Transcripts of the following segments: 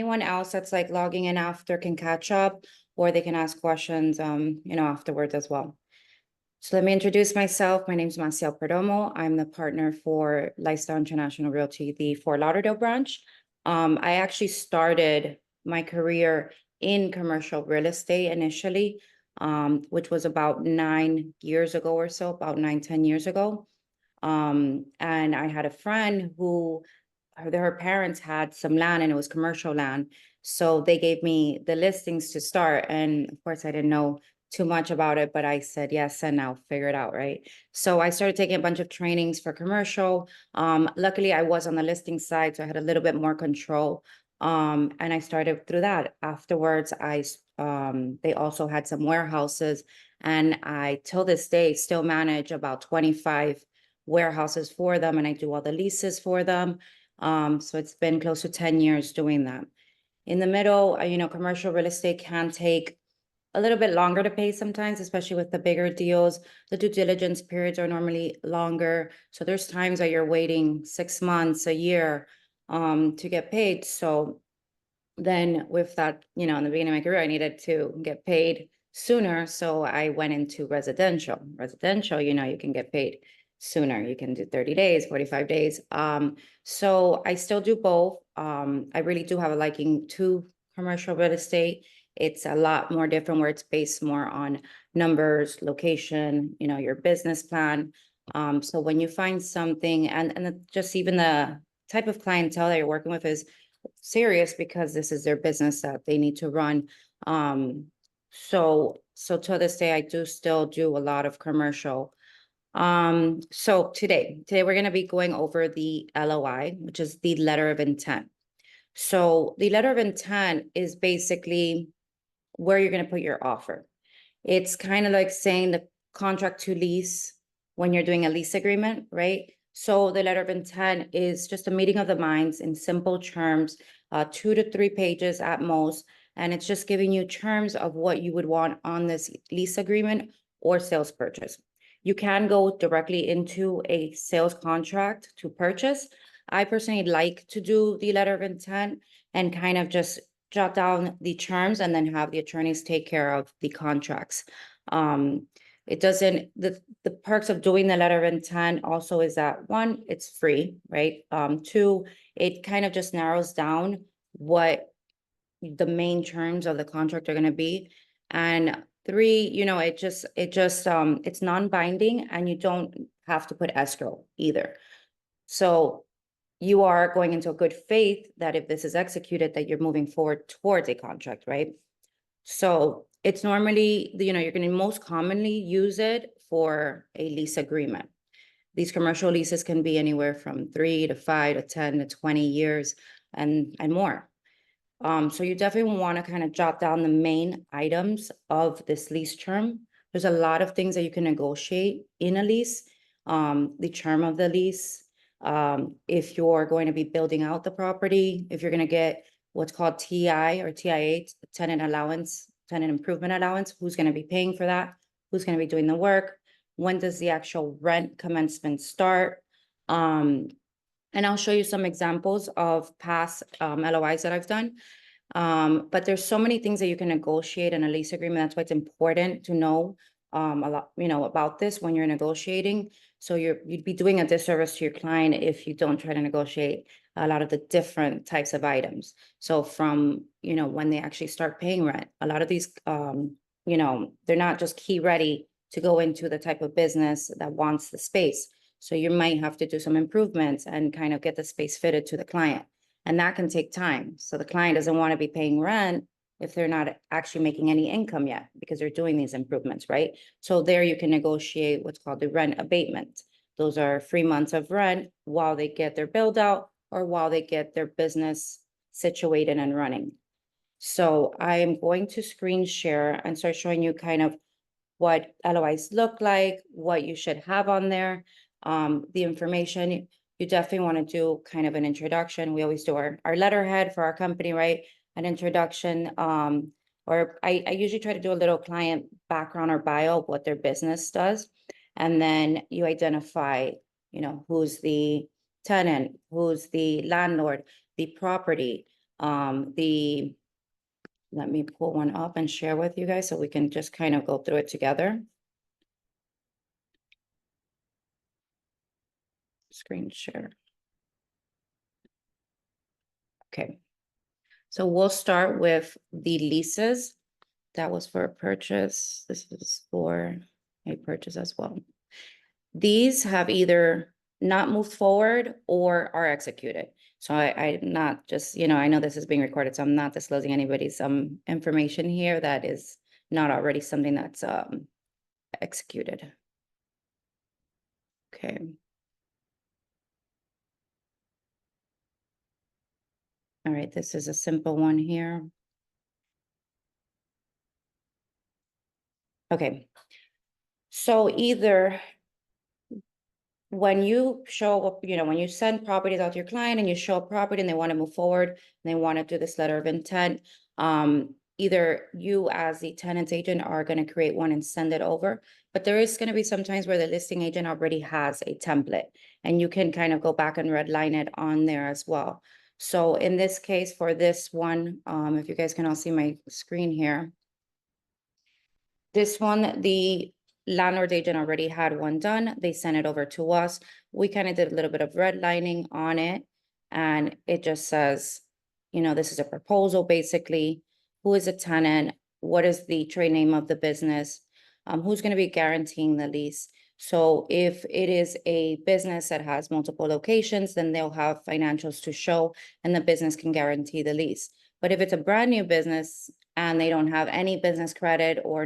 anyone else that's like logging in after can catch up, or they can ask questions, afterwards as well. So let me introduce myself. My name is Massiel Perdomo. I'm the partner for Lifestyle International Realty, the Fort Lauderdale branch. I actually started my career in commercial real estate initially, which was about 9 years ago or so, about 9, 10 years ago. And I had a friend who her parents had some land and it was commercial land. So they gave me the listings to start. And of course, I didn't know too much about it, but I said yes, and I'll figure it out, right? So I started taking a bunch of trainings for commercial. Luckily, I was on the listing side, so I had a little bit more control. And I started through that. Afterwards, they also had some warehouses, and I, till this day, still manage about 25 warehouses for them, and I do all the leases for them. So it's been close to 10 years doing that. In the middle, commercial real estate can take a little bit longer to pay sometimes, especially with the bigger deals. The due diligence periods are normally longer. So there's times that you're waiting 6 months, a year, to get paid. So then with that, in the beginning of my career, I needed to get paid sooner. So I went into residential. Residential, you can get paid sooner. You can do 30 days, 45 days. So I still do both. I really do have a liking to commercial real estate. It's a lot more different where it's based more on numbers, location, your business plan. So when you find something, and just even the type of clientele that you're working with is serious because this is their business that they need to run. So to this day, I do still do a lot of commercial. So today we're going to be going over the LOI, which is the letter of intent. So the letter of intent is basically where you're going to put your offer. It's kind of like saying the contract to lease when you're doing a lease agreement, right? So the letter of intent is just a meeting of the minds in simple terms, 2 to 3 pages at most. And it's just giving you terms of what you would want on this lease agreement or sales purchase. You can go directly into a sales contract to purchase. I personally like to do the letter of intent and kind of just jot down the terms and then have the attorneys take care of the contracts. It doesn't, the perks of doing the letter of intent also is that 1, it's free, right? 2, it kind of just narrows down what the main terms of the contract are going to be. And 3, it's non-binding and you don't have to put escrow either. So you are going into a good faith that if this is executed, that you're moving forward towards a contract, right? So it's normally, you're going to most commonly use it for a lease agreement. These commercial leases can be anywhere from 3 to 5 to 10 to 20 years and more. So you definitely want to kind of jot down the main items of this lease term. There's a lot of things that you can negotiate in a lease. The term of the lease, if you're going to be building out the property, if you're going to get what's called TI or TIA, tenant allowance, tenant improvement allowance, who's going to be paying for that? Who's going to be doing the work? When does the actual rent commencement start? And I'll show you some examples of past LOIs that I've done. But there's so many things that you can negotiate in a lease agreement. That's why it's important to know a lot, about this when you're negotiating. So you'd be doing a disservice to your client if you don't try to negotiate a lot of the different types of items. So from, when they actually start paying rent, a lot of these, they're not just key ready to go into the type of business that wants the space. So you might have to do some improvements and kind of get the space fitted to the client. And that can take time. So the client doesn't want to be paying rent if they're not actually making any income yet because they're doing these improvements, right? So there you can negotiate what's called the rent abatement. Those are 3 months of rent while they get their build out or while they get their business situated and running. So I am going to screen share and start showing you kind of what LOIs look like, what you should have on there, the information. You definitely want to do kind of an introduction. We always do our letterhead for our company, right? An introduction, or I usually try to do a little client background or bio of what their business does. And then you identify, who's the tenant, who's the landlord, the property, Let me pull one up and share with you guys so we can just kind of go through it together. Screen share. Okay. So we'll start with the leases. That was for a purchase. This is for a purchase as well. These have either not moved forward or are executed. So I'm not just, I know this is being recorded, so I'm not disclosing anybody's information here that is not already something that's executed. Okay. All right, this is a simple one here. Okay. So either when you show up, when you send properties out to your client and you show a property and they want to move forward and they want to do this letter of intent, either you as the tenant's agent are going to create one and send it over, but there is going to be some times where the listing agent already has a template and you can kind of go back and redline it on there as well. So in this case, for this one, if you guys can all see my screen here, this one, the landlord agent already had one done. They sent it over to us. We kind of did a little bit of redlining on it. And it just says, this is a proposal, basically. Who is a tenant? What is the trade name of the business? Who's going to be guaranteeing the lease? So if it is a business that has multiple locations, then they'll have financials to show and the business can guarantee the lease. But if it's a brand new business and they don't have any business credit or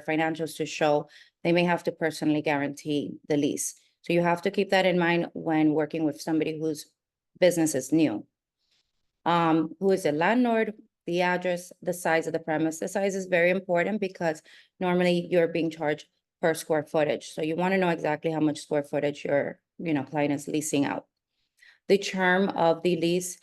financials to show, they may have to personally guarantee the lease. So you have to keep that in mind when working with somebody whose business is new. Who is the landlord, the address, the size of the premise. The size is very important because normally you're being charged per square footage. So you want to know exactly how much square footage your client is leasing out. The term of the lease,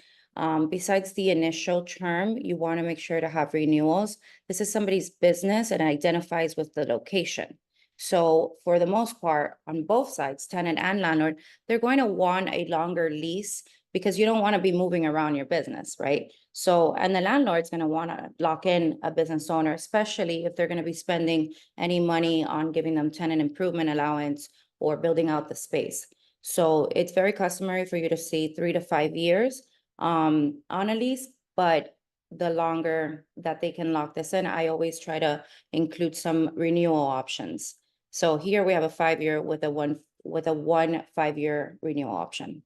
besides the initial term, you want to make sure to have renewals. This is somebody's business and identifies with the location. So for the most part, on both sides, tenant and landlord, they're going to want a longer lease because you don't want to be moving around your business, right? So, and the landlord's going to want to lock in a business owner, especially if they're going to be spending any money on giving them tenant improvement allowance or building out the space. So it's very customary for you to see 3 to 5 years on a lease, but the longer that they can lock this in, I always try to include some renewal options. So here we have a 5-year with a one 5-year renewal option.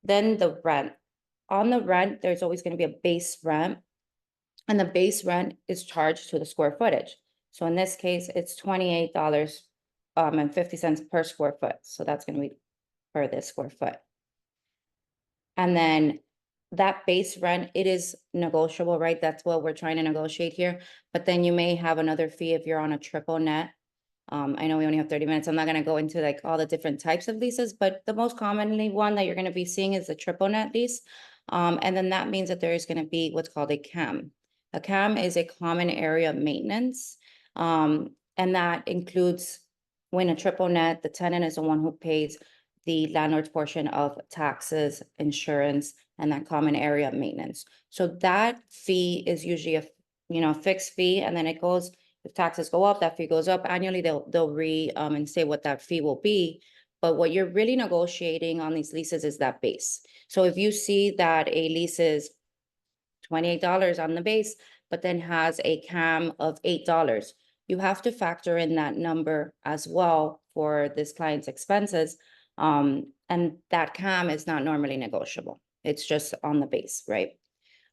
Then the rent. On the rent, there's always going to be a base rent, and the base rent is charged to the square footage. So in this case, it's $28.50 per square foot. So that's going to be per this square foot. And then that base rent, it is negotiable, right? That's what we're trying to negotiate here. But then you may have another fee if you're on a triple net. I know we only have 30 minutes. I'm not going to go into like all the different types of leases, but the most commonly one that you're going to be seeing is the triple net lease. And then that means that there is going to be what's called a CAM. A CAM is a common area maintenance. And that includes when a triple net, the tenant is the one who pays the landlord's portion of taxes, insurance, and that common area maintenance. So that fee is usually a fixed fee, and then it goes, if taxes go up, that fee goes up annually. They'll and say what that fee will be. But what you're really negotiating on these leases is that base. So if you see that a lease is $28 on the base, but then has a CAM of $8, you have to factor in that number as well for this client's expenses. And that CAM is not normally negotiable. It's just on the base, right?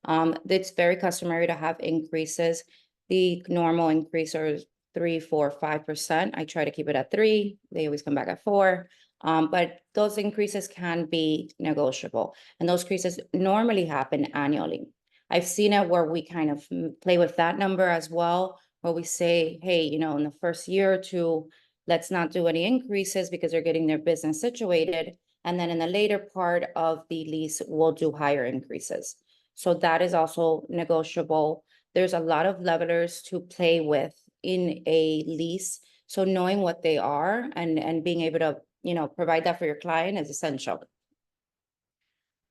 It's very customary to have increases. The normal increase are 3, 4, 5%. I try to keep it at 3. They always come back at 4. But those increases can be negotiable. And those increases normally happen annually. I've seen it where we kind of play with that number as well, where we say, hey, in the first year or two, let's not do any increases because they're getting their business situated. And then in the later part of the lease, we'll do higher increases. So that is also negotiable. There's a lot of levelers to play with in a lease. So knowing what they are and being able to, provide that for your client is essential.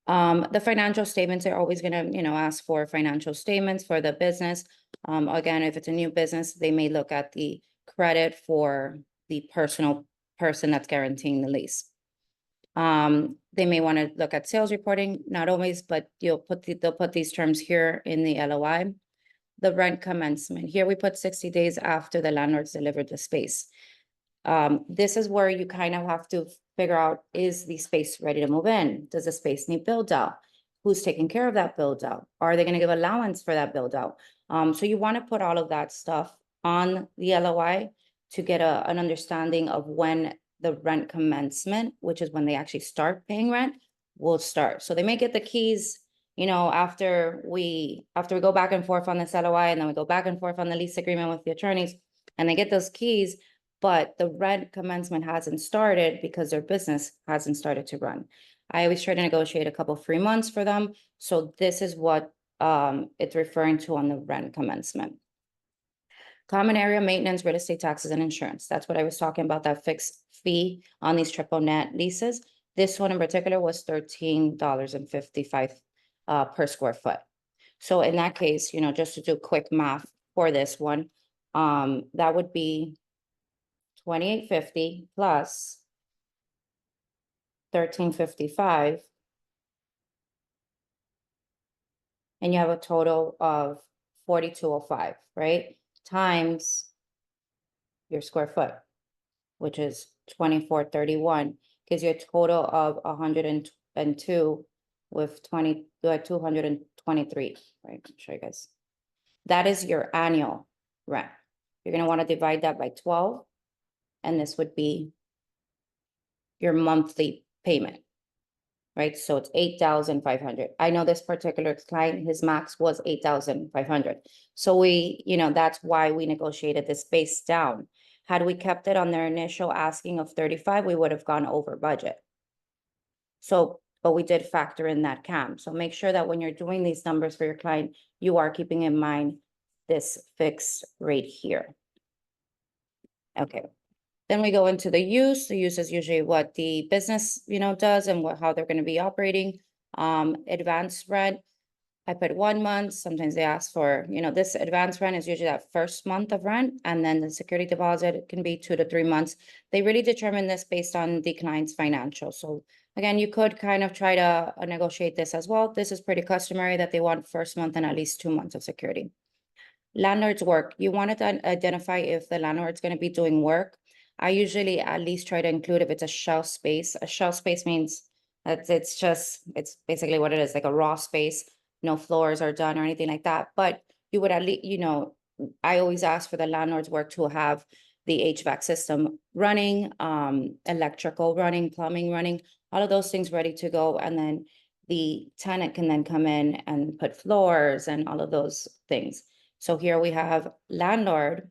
The financial statements are always gonna, ask for financial statements for the business. Again, if it's a new business, they may look at the credit for the personal person that's guaranteeing the lease. They may want to look at sales reporting, not always, but they'll put these terms here in the LOI. The rent commencement, here we put 60 days after the landlord's delivered the space. This is where you kind of have to figure out, is the space ready to move in? Does the space need build out? Who's taking care of that build out? Are they going to give allowance for that build out? So you want to put all of that stuff on the LOI to get an understanding of when the rent commencement, which is when they actually start paying rent, will start. So they may get the keys, after we go back and forth on this LOI, and then we go back and forth on the lease agreement with the attorneys, and they get those keys, but the rent commencement hasn't started because their business hasn't started to run. I always try to negotiate a couple free months for them. So this is what it's referring to on the rent commencement. Common area maintenance, real estate taxes, and insurance. That's what I was talking about, that fixed fee on these triple net leases. This one in particular was $13.55 per square foot. So in that case, just to do quick math for this one, that would be $28.50 plus $13.55. And you have a total of $42.05, right? Times your square foot, which is $24.31, gives you a total of 102 with 223, right? I'll show you guys. That is your annual rent. You're gonna want to divide that by 12, and this would be your monthly payment, right? So it's 8,500. I know this particular client, his max was 8,500. So that's why we negotiated this base down. Had we kept it on their initial asking of 35, we would have gone over budget. So, but we did factor in that CAM. So make sure that when you're doing these numbers for your client, you are keeping in mind this fixed rate here. Okay. Then we go into the use. The use is usually what the business, does and how they're going to be operating. Advanced rent, I put 1 month. Sometimes they ask for, this advanced rent is usually that first month of rent, and then the security deposit can be 2 to 3 months. They really determine this based on the client's financial. So again, you could kind of try to negotiate this as well. This is pretty customary that they want first month and at least 2 months of security. Landlord's work, you want to identify if the landlord's going to be doing work. I usually at least try to include if it's a shell space. A shell space means that it's basically what it is, like a raw space. No floors are done or anything like that. But you would at least, I always ask for the landlord's work to have the HVAC system running, electrical running, plumbing running, all of those things ready to go. And then the tenant can then come in and put floors and all of those things. So here we have landlord.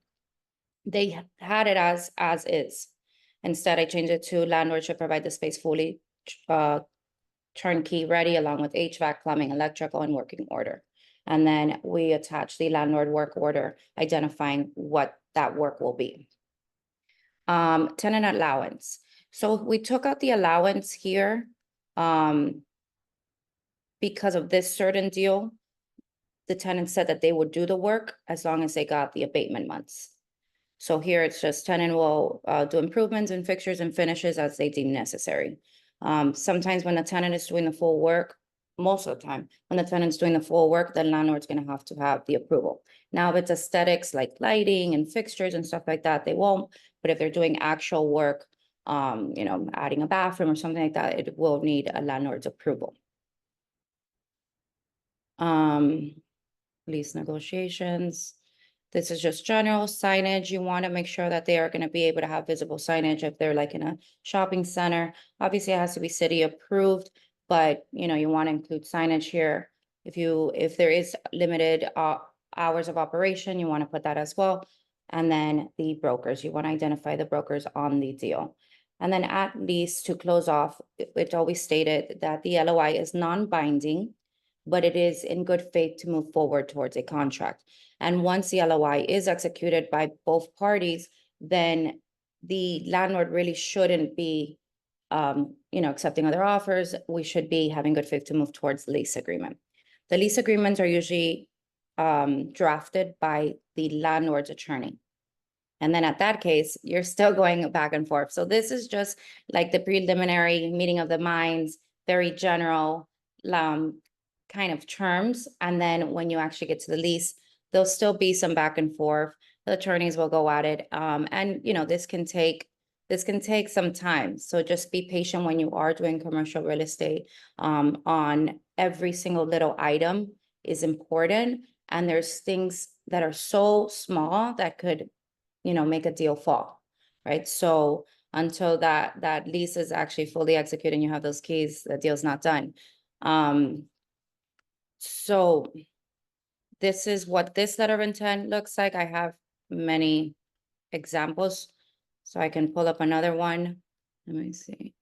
They had it as is. Instead, I changed it to landlord should provide the space fully turnkey ready, along with HVAC, plumbing, electrical, and working order. And then we attach the landlord work order, identifying what that work will be. Tenant allowance. So we took out the allowance here because of this certain deal. The tenant said that they would do the work as long as they got the abatement months. So here it's just tenant will do improvements in fixtures and finishes as they deem necessary. Sometimes when the tenant is doing the full work, most of the time, when the tenant's doing the full work, the landlord's gonna have to have the approval. Now, if it's aesthetics like lighting and fixtures and stuff like that, they won't. But if they're doing actual work, adding a bathroom or something like that, it will need a landlord's approval. Lease negotiations. This is just general signage. You want to make sure that they are going to be able to have visible signage if they're like in a shopping center. Obviously, it has to be city approved, but you want to include signage here. If there is limited hours of operation, you want to put that as well. And then the brokers, you want to identify the brokers on the deal. And then at least to close off, it's always stated that the LOI is non-binding, but it is in good faith to move forward towards a contract. And once the LOI is executed by both parties, then the landlord really shouldn't be accepting other offers, we should be having good faith to move towards the lease agreement. The lease agreements are usually drafted by the landlord's attorney. And then at that case, you're still going back and forth. So this is just like the preliminary meeting of the minds, very general kind of terms. And then when you actually get to the lease, there'll still be some back and forth. The attorneys will go at it. And this can take some time. So just be patient when you are doing commercial real estate. On every single little item is important. And there's things that are so small that could make a deal fall, right? So until that lease is actually fully executed and you have those keys, the deal's not done. So this is what this letter of intent looks like. I have many examples, so I can pull up another one. Let me see.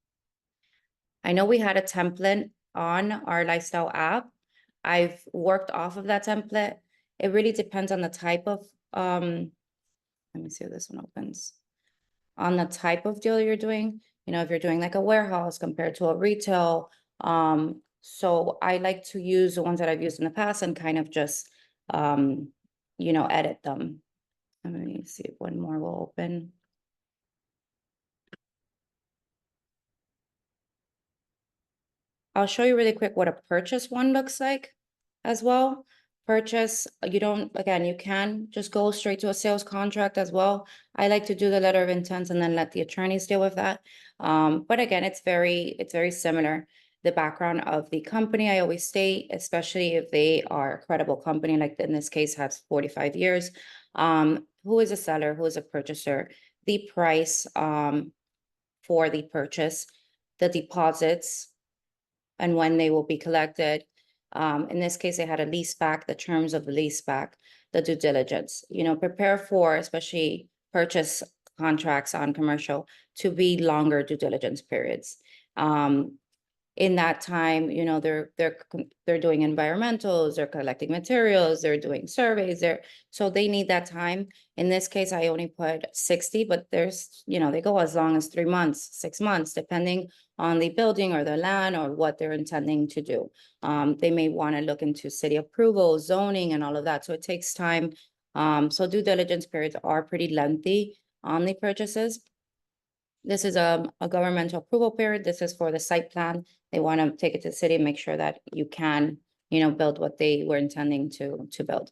I know we had a template on our lifestyle app. I've worked off of that template. It really depends on the type of let me see if this one opens. On the type of deal you're doing, if you're doing like a warehouse compared to a retail. So I like to use the ones that I've used in the past and kind of just, edit them. Let me see if one more will open. I'll show you really quick what a purchase one looks like as well. Purchase, you can just go straight to a sales contract as well. I like to do the letter of intent and then let the attorneys deal with that. But again, it's very similar. The background of the company, I always state, especially if they are a credible company, like in this case has 45 years. Who is a seller, who is a purchaser, the price for the purchase, the deposits, and when they will be collected. In this case, they had a lease back, the terms of the lease back, the due diligence, prepare for, especially purchase contracts on commercial, to be longer due diligence periods. In that time, they're doing environmentals, they're collecting materials, they're doing surveys, so they need that time. In this case, I only put 60, but there's, they go as long as 3 months, 6 months, depending on the building or the land or what they're intending to do. They may want to look into city approval, zoning, and all of that. So it takes time. So due diligence periods are pretty lengthy on the purchases. This is a governmental approval period. This is for the site plan. They want to take it to the city and make sure that you can, build what they were intending to build.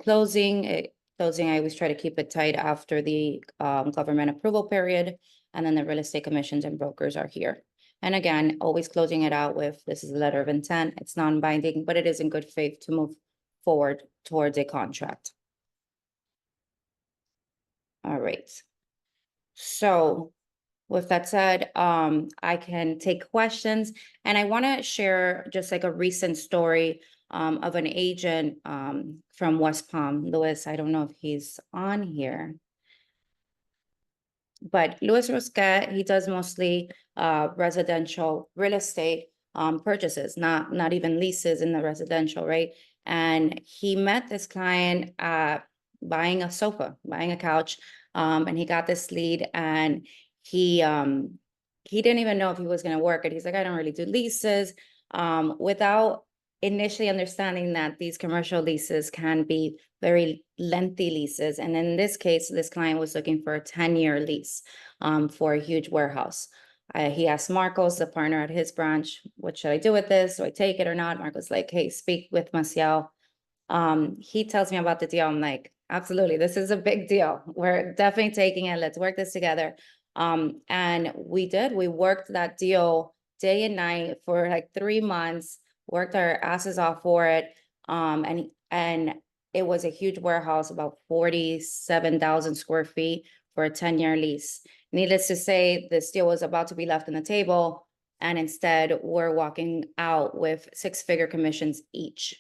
Closing, I always try to keep it tight after the government approval period. And then the real estate commissions and brokers are here. And again, always closing it out with, this is a letter of intent. It's non-binding, but it is in good faith to move forward towards a contract. All right. So with that said, I can take questions, and I want to share just like a recent story of an agent from West Palm. Louis, I don't know if he's on here, but Louis Rosquet, he does mostly residential real estate purchases, not even leases in the residential, right? And he met this client buying a sofa, buying a couch, and he got this lead, and he didn't even know if he was going to work it. He's like, I don't really do leases, without initially understanding that these commercial leases can be very lengthy leases. And in this case, this client was looking for a 10-year lease for a huge warehouse. He asked Marcos, the partner at his branch, what should I do with this? Do I take it or not? Marcos like, hey, speak with Massiel. He tells me about the deal. I'm like, absolutely, this is a big deal. We're definitely taking it. Let's work this together. And we worked that deal day and night for like 3 months, worked our asses off for it. And it was a huge warehouse, about 47,000 square feet for a 10-year lease. Needless to say, this deal was about to be left on the table. And instead, we're walking out with 6-figure commissions each.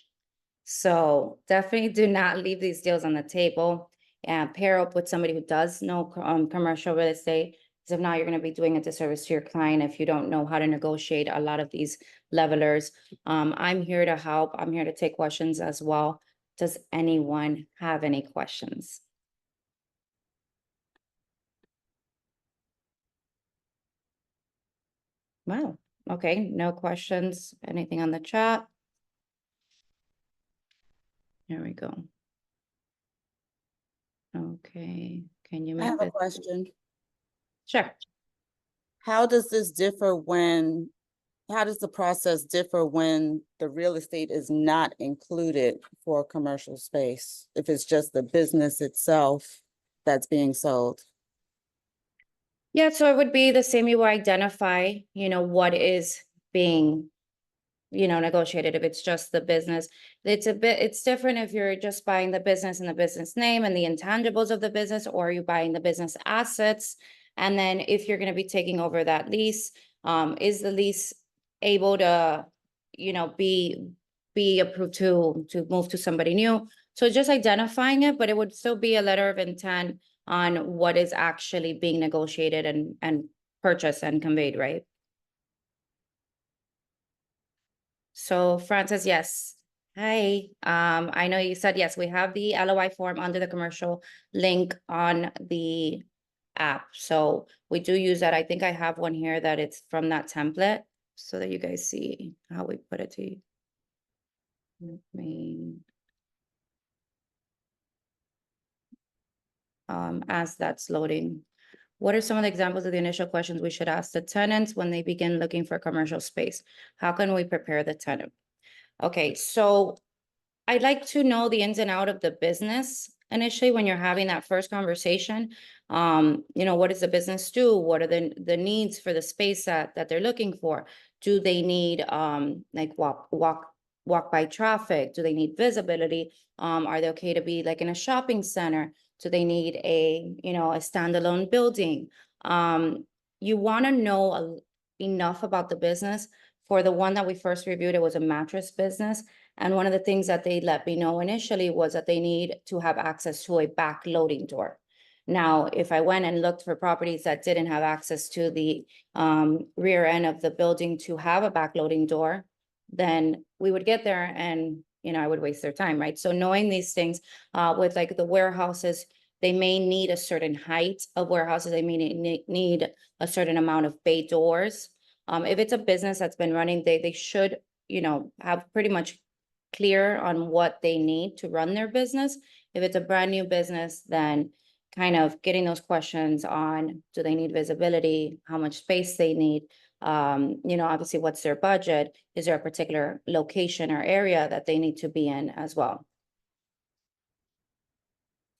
So definitely do not leave these deals on the table, and pair up with somebody who does know commercial real estate. Because if not, you're going to be doing a disservice to your client if you don't know how to negotiate a lot of these levelers. I'm here to help. I'm here to take questions as well. Does anyone have any questions? Wow. Okay, no questions. Anything on the chat? Here we go. Okay, can you I make have a this? question. Sure. How does this differ when, how does the process differ when the real estate is not included for a commercial space? If it's just the business itself that's being sold? Yeah, so it would be the same. You identify, what is being, negotiated. If it's just the business, it's different if you're just buying the business and the business name and the intangibles of the business, or you're buying the business assets. And then if you're going to be taking over that lease, is the lease able to, be approved to move to somebody new? So just identifying it, but it would still be a letter of intent on what is actually being negotiated and purchased and conveyed, right? So Francis, yes. Hi, I know you said yes, we have the LOI form under the commercial link on the app. So we do use that. I think I have one here that it's from that template so that you guys see how we put it to you. Let me, as that's loading. What are some of the examples of the initial questions we should ask the tenants when they begin looking for commercial space? How can we prepare the tenant? Okay, so I'd like to know the ins and out of the business initially when you're having that first conversation. What does the business do? What are the needs for the space that they're looking for? Do they need like walk by traffic? Do they need visibility? Are they okay to be like in a shopping center? Do they need a standalone building? You want to know enough about the business. For the one that we first reviewed, it was a mattress business. And one of the things that they let me know initially was that they need to have access to a back loading door. Now, if I went and looked for properties that didn't have access to the rear end of the building to have a back loading door, then we would get there and, I would waste their time, right? So knowing these things with like the warehouses, they may need a certain height of warehouses. They may need a certain amount of bay doors. If it's a business that's been running, they should, have pretty much clear on what they need to run their business. If it's a brand new business, then kind of getting those questions on, do they need visibility? How much space they need? Obviously what's their budget? Is there a particular location or area that they need to be in as well?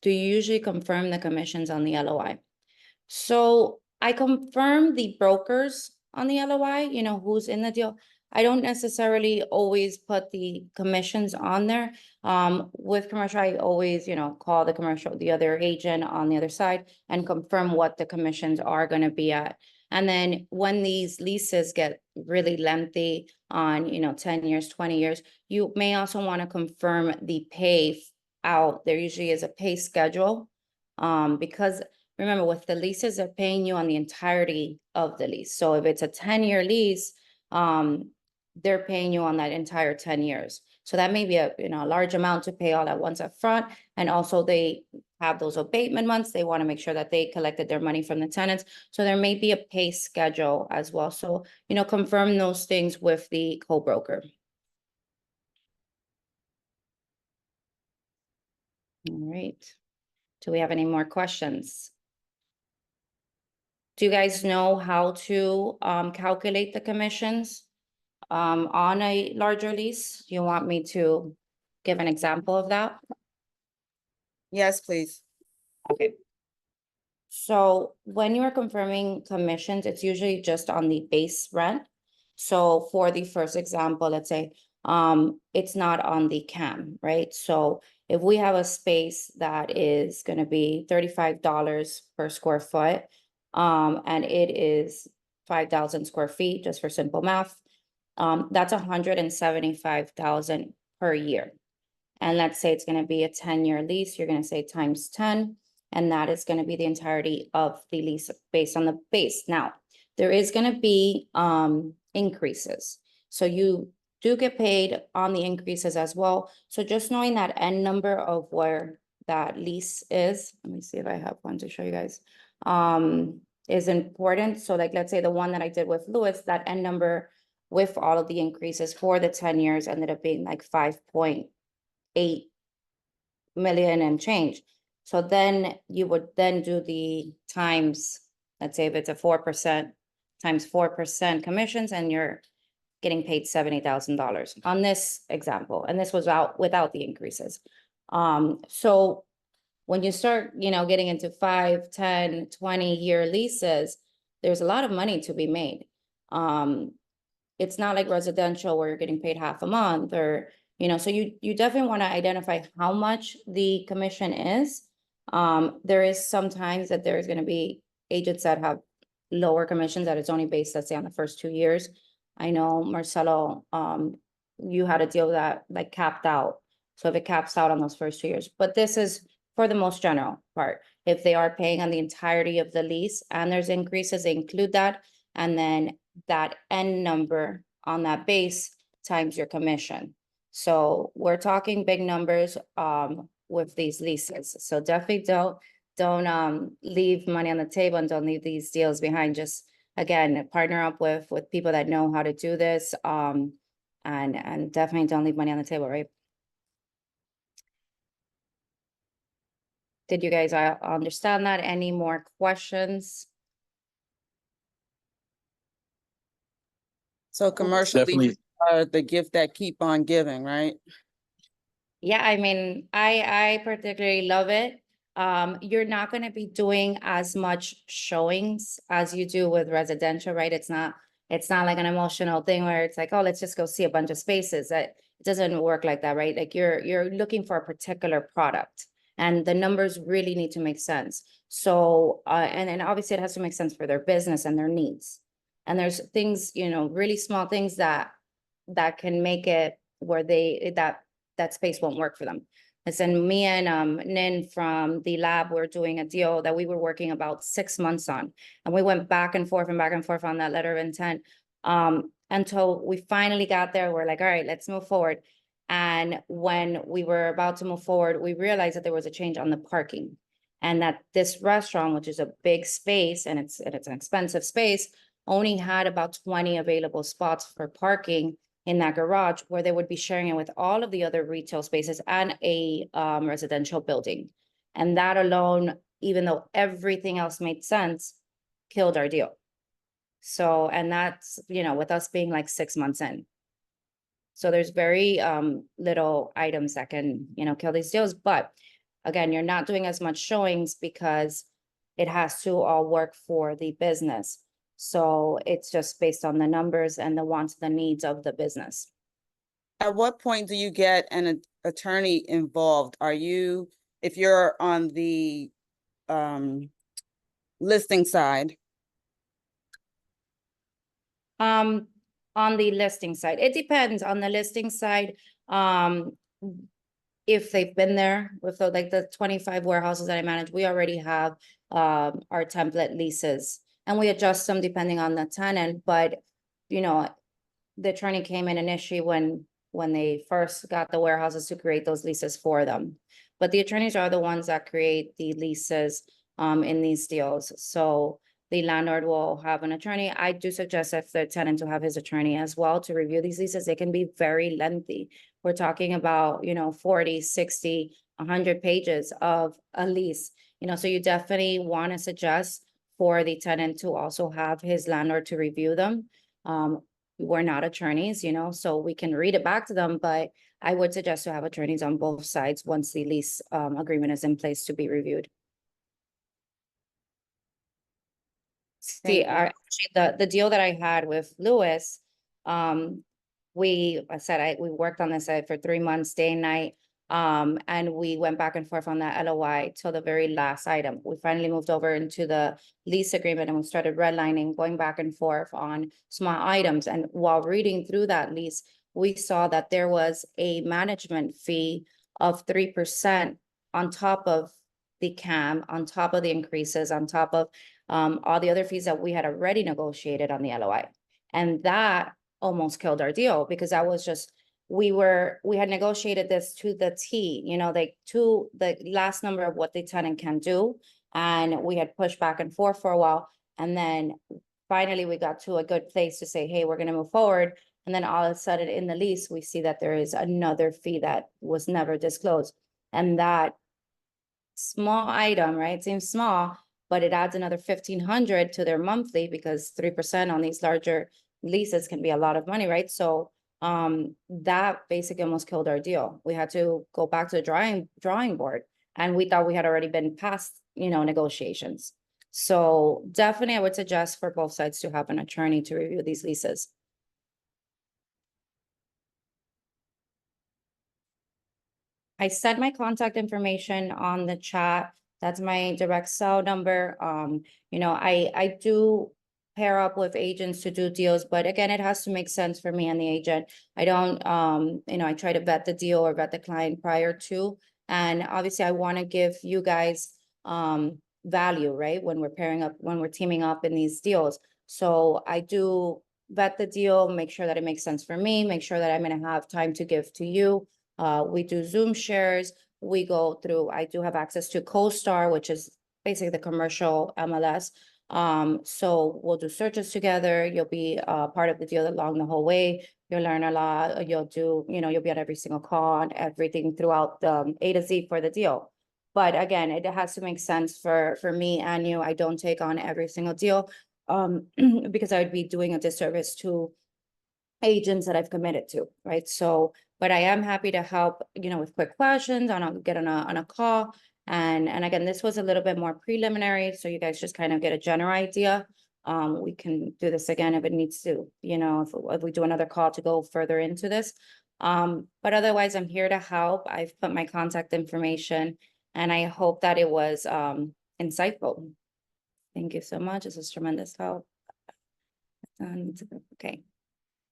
Do you usually confirm the commissions on the LOI? So I confirm the brokers on the LOI, who's in the deal. I don't necessarily always put the commissions on there. With commercial, I always, call the other agent on the other side and confirm what the commissions are going to be at. And then when these leases get really lengthy on, 10 years, 20 years, you may also want to confirm the pay out. There usually is a pay schedule. Because remember, with the leases, they're paying you on the entirety of the lease. So if it's a 10-year lease, they're paying you on that entire 10 years. So that may be a large amount to pay all at once up front. And also they have those abatement months. They want to make sure that they collected their money from the tenants. So there may be a pay schedule as well. So, confirm those things with the co-broker. All right. Do we have any more questions? Do you guys know how to calculate the commissions on a larger lease? You want me to give an example of that? Yes, please. Okay. So when you are confirming commissions, it's usually just on the base rent. So for the first example, let's say it's not on the CAM, right? So if we have a space that is going to be $35 per square foot, and it is 5,000 square feet, just for simple math, that's 175,000 per year. And let's say it's going to be a 10-year lease, you're going to say times 10, and that is going to be the entirety of the lease based on the base. Now, there is going to be increases. So you do get paid on the increases as well. So just knowing that end number of where that lease is, let me see if I have one to show you guys. is important. So like, let's say the one that I did with Lewis, that end number with all of the increases for the 10 years ended up being like 5.8 million and change. So then you would then do the times, let's say if it's a 4% times 4% commissions, and you're getting paid $70,000 on this example. And this was without the increases. So when you start, getting into 5, 10, 20-year leases, there's a lot of money to be made. It's not like residential where you're getting paid half a month, or, so you definitely want to identify how much the commission is. There is sometimes that there's going to be agents that have lower commissions that it's only based, let's say, on the first 2 years. I know Marcelo, you had a deal that like capped out. So if it caps out on those first 2 years, but this is for the most general part. If they are paying on the entirety of the lease and there's increases, they include that. And then that end number on that base times your commission. So we're talking big numbers with these leases. So definitely don't leave money on the table, and don't leave these deals behind. Just again, partner up with people that know how to do this. And definitely don't leave money on the table, right? Did you guys understand that? Any more questions? So commercial Definitely. leases are the gift that keep on giving, right? Yeah, I mean, I particularly love it. You're not gonna be doing as much showings as you do with residential, right? It's not like an emotional thing where it's like, oh, let's just go see a bunch of spaces. That it doesn't work like that, right? Like you're looking for a particular product, and the numbers really need to make sense. So, and obviously it has to make sense for their business and their needs. And there's things, really small things that can make it where that space won't work for them. Listen, me and Nin from the lab were doing a deal that we were working about 6 months on, and we went back and forth on that letter of intent until we finally got there. We're like, all right, let's move forward. And when we were about to move forward, we realized that there was a change on the parking, and that this restaurant, which is a big space and it's an expensive space, only had about 20 available spots for parking in that garage, where they would be sharing it with all of the other retail spaces and a residential building. And that alone, even though everything else made sense, killed our deal. So, and that's, with us being like 6 months in. So there's very little items that can, kill these deals. But again, you're not doing as much showings because it has to all work for the business. So it's just based on the numbers and the wants, the needs of the business. At what point do you get an attorney involved? If you're on the listing side? On the listing side, it depends on the listing side. If they've been there with the 25 warehouses that I manage, we already have our template leases, and we adjust them depending on the tenant. But the attorney came in initially when they first got the warehouses to create those leases for them. But the attorneys are the ones that create the leases in these deals. So the landlord will have an attorney. I do suggest if the tenant to have his attorney as well to review these leases. They can be very lengthy. We're talking about, 40, 60, 100 pages of a lease, so you definitely want to suggest for the tenant to also have his landlord to review them. We're not attorneys, so we can read it back to them, but I would suggest to have attorneys on both sides once the lease agreement is in place to be reviewed. See, the deal that I had with Lewis, we worked on this for 3 months, day and night. And we went back and forth on that LOI till the very last item. We finally moved over into the lease agreement, and we started redlining, going back and forth on small items. And while reading through that lease, we saw that there was a management fee of 3% on top of the CAM, on top of the increases, on top of all the other fees that we had already negotiated on the LOI. And that almost killed our deal, because that was just, we had negotiated this to the T, to the last number of what the tenant can do. And we had pushed back and forth for a while And then finally we got to a good place to say, hey, we're gonna move forward. And then all of a sudden in the lease, we see that there is another fee that was never disclosed. And that small item, right? Seems small, but it adds another 1,500 to their monthly because 3% on these larger leases can be a lot of money, right? So that basically almost killed our deal. We had to go back to the drawing board, and we thought we had already been past, negotiations. So definitely I would suggest for both sides to have an attorney to review these leases. I sent my contact information on the chat. That's my direct cell number. I do pair up with agents to do deals, but again, it has to make sense for me and the agent. I don't, I try to vet the deal or vet the client prior to. And obviously I want to give you guys value, right? When we're pairing up, when we're teaming up in these deals. So I do vet the deal, make sure that it makes sense for me, make sure that I'm going to have time to give to you. We do Zoom shares. We go through, I do have access to CoStar, which is basically the commercial MLS. So we'll do searches together. You'll be part of the deal along the whole way. You'll learn a lot. You'll do, you'll be on every single call and everything throughout the A to Z for the deal. But again, it has to make sense for me and you. I don't take on every single deal because I would be doing a disservice to agents that I've committed to, right? So, but I am happy to help, with quick questions and I'll get on a call. And again, this was a little bit more preliminary, so you guys just kind of get a general idea. We can do this again if it needs to, if we do another call to go further into this. But otherwise, I'm here to help. I've put my contact information, and I hope that it was insightful. Thank you so much. This is tremendous help. Okay.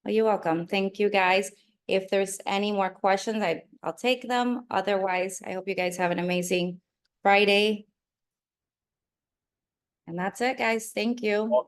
Well, you're welcome. Thank you, guys. If there's any more questions, I'll take them. Otherwise, I hope you guys have an amazing Friday. And that's it, guys. Thank you.